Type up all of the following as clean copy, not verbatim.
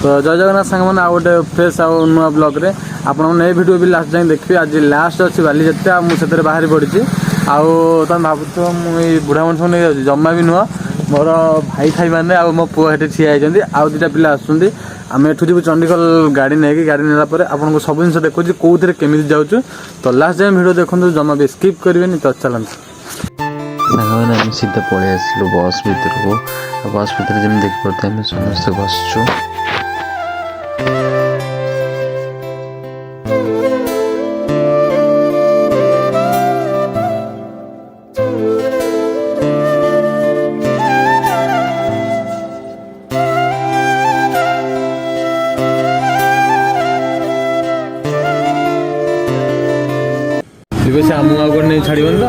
तो जय जगन्नाथ सांग मैंने आ गए फ्रेश आउ नुआ ब्लॉग रे आपन वीडियो भी लास्ट जाए देखिए। आज लास्ट अच्छी बालीजात्रा मुझे बाहरी पड़ी आउ तुम भावुथ मुझे बुढ़ा मनुष्य नहीं जाऊँ जमा भी नुह मोर भाई खाई मैंने आ मो पुआ हेटे ठिया होती आउ दुटा पिला आसुँच आम एठू जी चंडीगढ़ गाड़ी नहीं गाड़ी नेला आपको सब जिन देखो कौन केमी जाऊँ तो लास्ट जाए वीडियो देखो जमा भी स्किप करेंगे। तो चलते सांग आम सीधा पलि आसलु बस भितर को बस भितर जमी देखिए आम समस्त बसचु आम आउ नहीं छाड़बन तो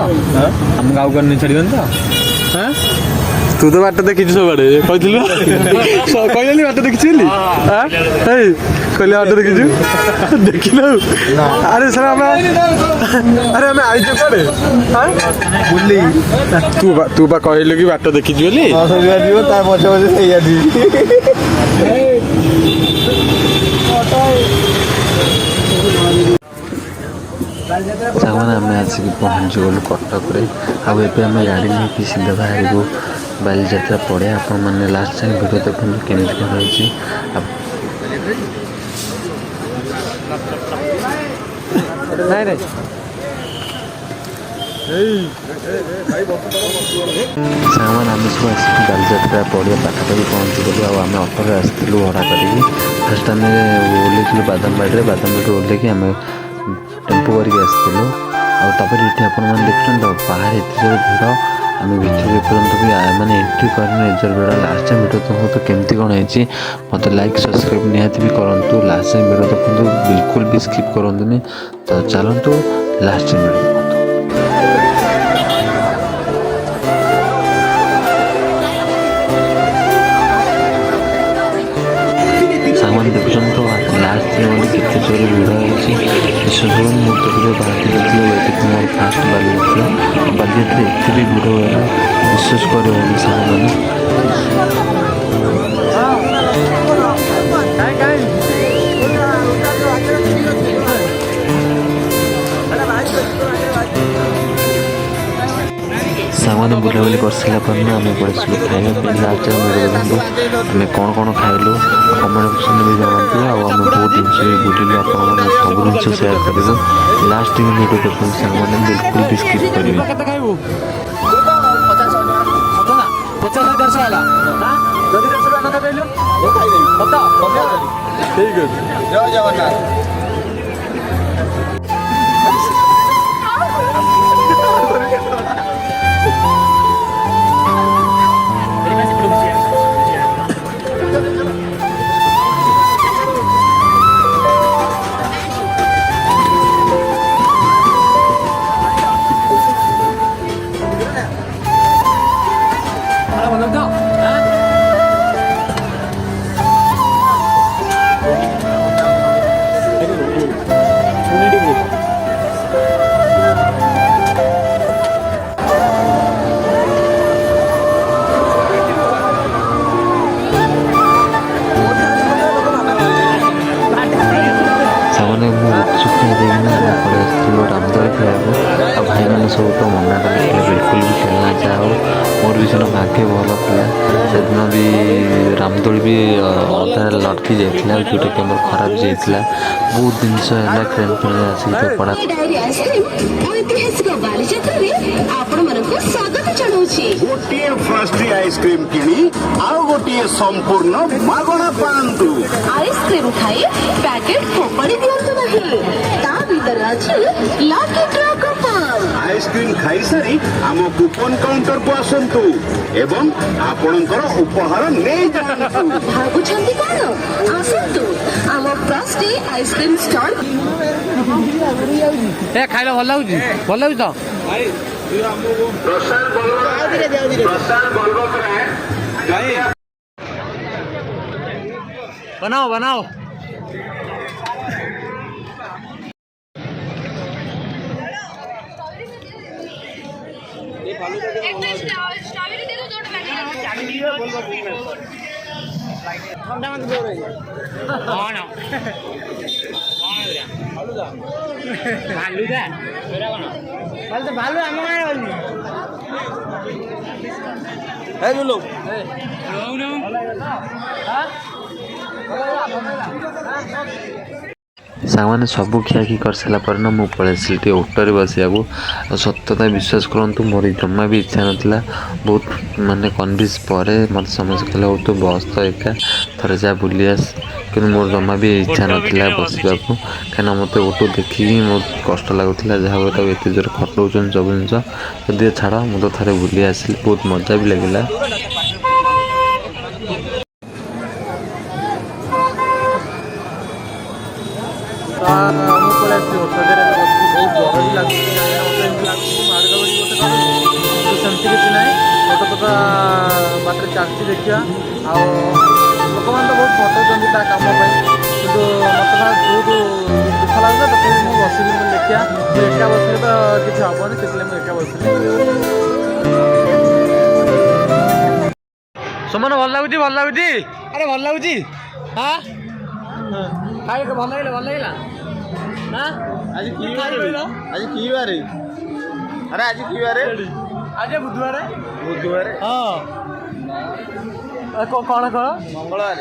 आमको आउ नहीं छाड़बन तो हाँ तू तो बाट देखी सब आड़े कहली बाट देखी कहले बाट देखी देख अरे सर अरे आम आई कड़े बुली तू बा कहलु कि बाट देखी सांग आम आसिक पहुँची गलु कटक आम गाड़ी नहीं सीधा बाहर बालीजात्रा पड़े आपण मैंने लास्ट टाइम वीडियो देखो केमी कौन रही सांग आम सब आसिक बालीजात्रा पड़िया पाखापाखि पहुँची गलु आम अटोरे आसलु भड़ा करी फास्ट आम ओल्लू बादामबाड़ी बादामबाड़ी ओल्लैक आम टेम्पो करके आसलु आपर ये आपने देखुन तो बाहर एत जोर भिड़ आम भितर एपर्तंत भी मैंने एंट्री करनी एजर भिड़ लास्ट टाइम वीडियो देखो तो केमती कौन है मत लाइक सब्सक्राइब निहाती भी करूँ लास्ट टाइम वीडियो देखो बिल्कुल भी स्किप करनी। तो चलतु लास्ट टाइम वीडियो सामान देखुन तो लास्ट दिन केते जोर भिड़ है मुझे बाहर मोर फास्ट बालीजात्रा एत भी भिड़ है विश्वास कर सामान बुलाबुली कर सारापर आम पड़े खाइबा लास्ट टाइम वीडियो देखो आम कौन कौन खाइलु कमेंट सेक्शन भी जानते आम बहुत जिनस भी बुलिलु आप सब जिन सेयार करूँ लास्ट टाइम वीडियो देखो सांग बिल्कुल भी स्किप करेंगे। जय जगन्नाथ रामदोली खेल भाई मैंने सब तो मना कले बिल्कुल भी खेलना चाहो मोर भी सीना भाग्य भल था से दिन भी रामदोली भी अधा लटकी जाता जोटा कि मोर खराब जाता बहुत जिनस है फ्रेंड फ्रेंड आसिक तो पड़ा गोटे फ्रस्टी आइसक्रीम किणी आउ गोटे संपूर्ण मागणा पांतु आइसक्रीम खाई पैकेट फोपाड़ी दियंतु नहीं ता भीतर अछि लकी ड्रा कूपन आइसक्रीम खाई सारी आम कूपन काउंटर को आसंतु एवं आपणकर उपहार नै जातु भाबुछंती कोन आसंतु आम फ्रस्टी आइसक्रीम स्टॉल ए खाइला भल लागुची तो बनाओ बनाओ स्ट्रॉबेरी दे दो 2 पैकेट ସାଙ୍ଗମାନେ ସବୁ ଖିଆଖି କରିସାରିଲା ପରେ ନା ମୁଁ ପଳେଇ ଆସିଲି ଟିକେ ଅଟୋରେ ବସିବାକୁ। ଆଉ ସତ୍ୟତା ବିଶ୍ୱାସ କରନ୍ତୁ ମୋର ଜମା ବି ଇଚ୍ଛା ନଥିଲା। ବହୁତ ମାନେ କନଭିନ୍ସ ପରେ ମୋତେ ସମସ୍ତେ କହିଲେ ହଉ ତୁ ବସ୍ ତ ଏକା ଥରେ ଯା ବୁଲି ଆସ, କିନ୍ତୁ ମୋର ଜମା ବି ଇଚ୍ଛା ନଥିଲା ବସିବାକୁ। କାହିଁକିନା ମୋତେ ଅଟୋ ଦେଖିକି ବହୁତ କଷ୍ଟ ଲାଗୁଥିଲା, ଯାହା ହଉ ତାକୁ ଏତେ ଜୋରେ ଖଟଉଛନ୍ତି ସବୁ ଜିନିଷ। ଯଦି ଛାଡ଼ ମୁଁ ତ ଥରେ ବୁଲି ଆସିଲି, ବହୁତ ମଜା ବି ଲାଗିଲା। ମୁଁ ପଳେଇ ଆସିଲି ଅଟୋରେ ବସିକି, ବହୁତ ଡର ବି ଲାଗୁଛି। କାହିଁକିନା ମୋତେ ଏମିତି ଲାଗୁଛି ମାରିଦେବ ବୋଲି ଗୋଟେ କାରଣ, କିନ୍ତୁ ସେମିତି କିଛି ନାହିଁ। ଅଟୋ ତ ବାଟରେ ଚାଲିଛି ଦେଖିବା। ଆଉ ଲୋକମାନେ ତ ବହୁତ ଖଟଉଛନ୍ତି ତା କାମ ପାଇଁ, କିନ୍ତୁ ମୋତେ ବହୁତ ଦୁଃଖ ଲାଗୁଥିଲା। ତଥାପି ମୁଁ ବସିଲି, ମୁଁ ଦେଖିବା ମୁଁ ଏକା ବସିଲେ ତ କିଛି ହେବନି, ସେଥିଲାଗି ମୁଁ ଏକା ବସିଲି। ସୁମନ ଭଲ ଲାଗୁଛି, ଭଲ ଲାଗୁଛି, ଆରେ ଭଲ ଲାଗୁଛି। ହଁ ଖାଇବାକୁ ଭଲ ଲାଗିଲା, ଭଲ ଲାଗିଲା। ଆଜି କି ବାର? ଆଜି କି ବାର? ଆରେ ଆଜି କି ବାର? ଆଜି ବୁଧବାର। ବୁଧବାର? ହଁ। କଣ ମଙ୍ଗଳବାର।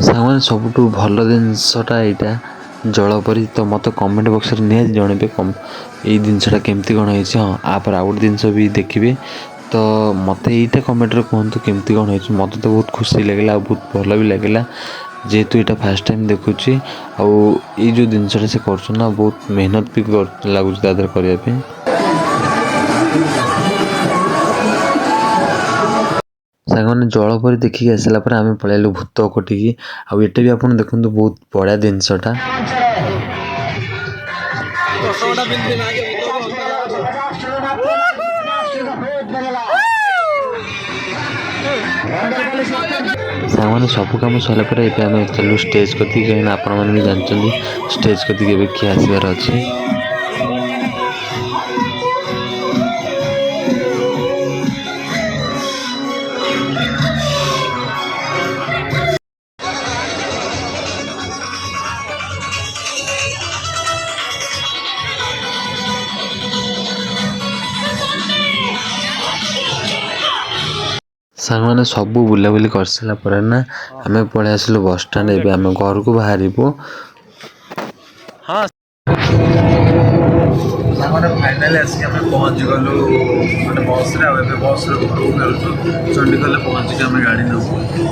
ସାଙ୍ଗମାନେ ସବୁଠୁ ଭଲ ଜିନିଷଟା ଏଇଟା ଜଳପରି। ତ ମୋତେ କମେଣ୍ଟ ବକ୍ସରେ ନିହାତି ଜଣେଇବେ ଏଇ ଜିନିଷଟା କେମିତି କ'ଣ ହେଇଛି। ହଁ ଆପରେ ଆଉ ଗୋଟେ ଜିନିଷ ବି ଦେଖିବେ, ତ ମୋତେ ଏଇଟା କମେଣ୍ଟରେ କୁହନ୍ତୁ କେମିତି କ'ଣ ହେଇଛି। ମୋତେ ତ ବହୁତ ଖୁସି ଲାଗିଲା ଆଉ ବହୁତ ଭଲ ବି ଲାଗିଲା, ଯେହେତୁ ଏଇଟା ଫାର୍ଷ୍ଟ ଟାଇମ୍ ଦେଖୁଛି। ଆଉ ଏଇ ଯେଉଁ ଜିନିଷଟା ସେ କରୁଛନ୍ତି ନା, ବହୁତ ମେହନତ ବି ଲାଗୁଛି ତା ଦେହରେ କରିବା ପାଇଁ। ସାଙ୍ଗମାନେ ଜଳପରି ଦେଖିକି ଆସିଲା ପରେ ଆମେ ପଳେଇଲୁ ଭୂତ କୋଠିକି। ଆଉ ଏଟା ବି ଆପଣ ଦେଖନ୍ତୁ ବହୁତ ବଢ଼ିଆ ଜିନିଷଟା। ସାଙ୍ଗମାନେ ସବୁ କାମ ସରିଲା ପରେ ଏବେ ଆମେ ଚାଲୁ ଷ୍ଟେଜ୍ କତିକି, କାହିଁକିନା ଆପଣମାନେ ବି ଜାଣିଛନ୍ତି ଷ୍ଟେଜ୍ କତିକି ଏବେ କିଏ ଆସିବାର ଅଛି। ସାଙ୍ଗମାନେ ସବୁ ବୁଲାବୁଲି କରିସାରିଲା ପରେ ନା ଆମେ ପଳେଇ ଆସିଲୁ ବସ୍ଷ୍ଟାଣ୍ଡ। ଏବେ ଆମେ ଘରକୁ ବାହାରିବୁ। ହଁ ସାଙ୍ଗମାନେ ଫାଇନାଲି ଆସିକି ଆମେ ପହଞ୍ଚିଗଲୁ ମାନେ ବସ୍ରେ। ଆଉ ଏବେ ବସ୍ରେ ଘରକୁ ଫେରୁଛୁ। ଚଣ୍ଡିଖୋଲରେ ପହଞ୍ଚିକି ଆମେ ଗାଡ଼ି ନେବୁ।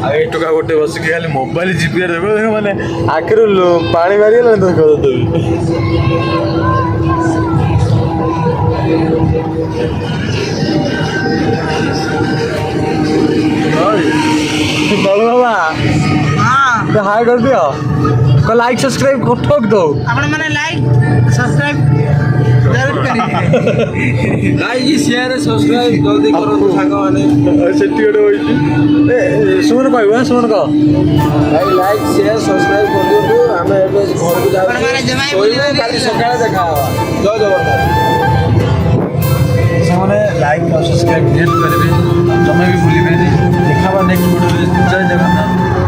ଆଉ ଏଇ ଟୋକା ଗୋଟେ ବସିକି ଖାଲି ମୋବାଇଲ ଚିପିବାରେ ଦେଖ ମାନେ ଆଖିରୁ ପାଣି ମାରିଗଲାଣି ତ ତଥାପି। बड़ू बाबा तो हाय कर दियो को लाइक सब्सक्राइब को ठोक दो ଆପଣ ମାନେ ଲାଇକ୍ ସବସ୍କ୍ରାଇବ ଜରୁର କରିବେ। लाइक शेयर सब्सक्राइब जल्दी करो सांग माने सेठी गोटे होइची ए सुमन कहबो सुमन कह भाई लाइक शेयर सब्सक्राइब कर दियो। हमें एबे घर को जाऊ सोइबो काली सकाळे देखा हवा। जय जगन्नाथ। सामने लाइक और सब्सक्राइब नियत करेंगे, जमा भी भूलिए। देखा नेक्स्ट वीडियो। जय जगन्नाथ।